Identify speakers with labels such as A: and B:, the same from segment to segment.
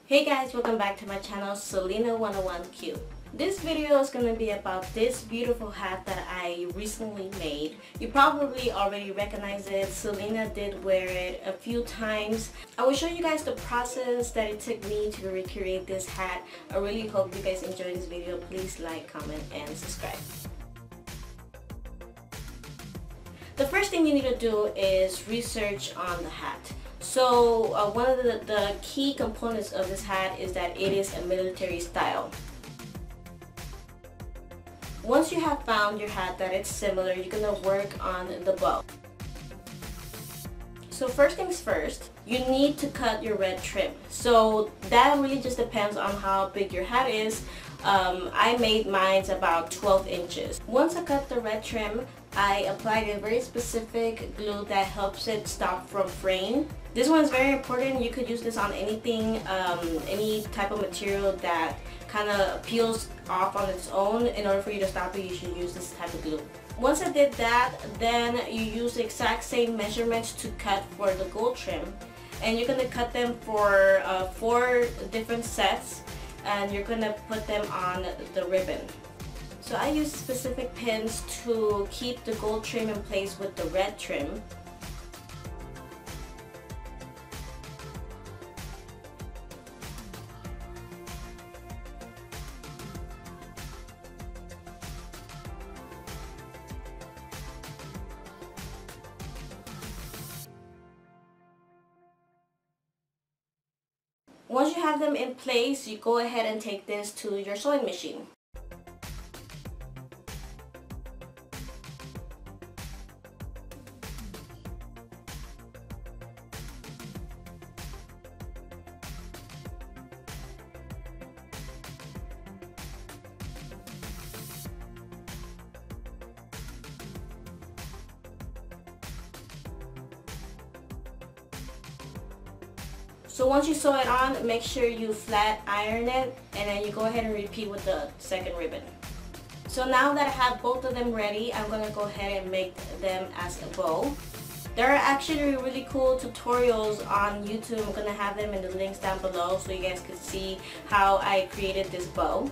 A: Hey guys, welcome back to my channel, Selena 101Q. This video is going to be about this beautiful hat that I recently made. You probably already recognize it. Selena did wear it a few times. I will show you guys the process that it took me to recreate this hat. I really hope you guys enjoy this video. Please like, comment, and subscribe. The first thing you need to do is research on the hat. So one of the key components of this hat is that it is a military style. Once you have found your hat that it's similar, you're going to work on the bow. So first things first, you need to cut your red trim. So that really just depends on how big your hat is. I made mine about 12 inches. Once I cut the red trim, I applied a very specific glue that helps it stop from fraying. This one is very important. You could use this on anything, any type of material that kind of peels off on its own. In order for you to stop it, you should use this type of glue. Once I did that, then you use the exact same measurements to cut for the gold trim. And you're going to cut them for 4 different sets, and you're going to put them on the ribbon. So I use specific pins to keep the gold trim in place with the red trim. Once you have them in place, you go ahead and take this to your sewing machine. So once you sew it on, make sure you flat iron it, and then you go ahead and repeat with the second ribbon. So now that I have both of them ready, I'm going to go ahead and make them as a bow. There are actually really cool tutorials on YouTube. I'm going to have them in the links down below so you guys can see how I created this bow.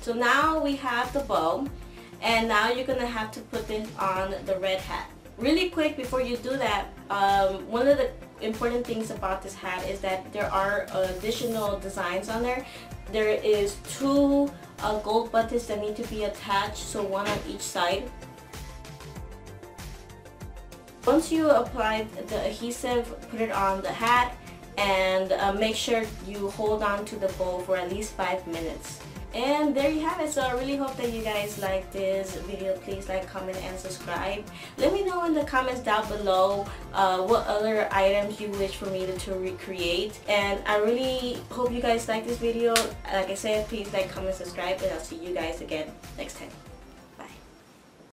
A: So now we have the bow, and now you're going to have to put this on the red hat. Really quick before you do that, one of the important things about this hat is that there are additional designs on there. There is 2 gold buttons that need to be attached, so one on each side. Once you apply the adhesive, put it on the hat, and make sure you hold on to the bow for at least 5 minutes. And there you have it. So I really hope that you guys like this video. Please like, comment, and subscribe. Let me know in the comments down below what other items you wish for me to recreate. And I really hope you guys like this video. Like I said, please like, comment, subscribe, and I'll see you guys again next time.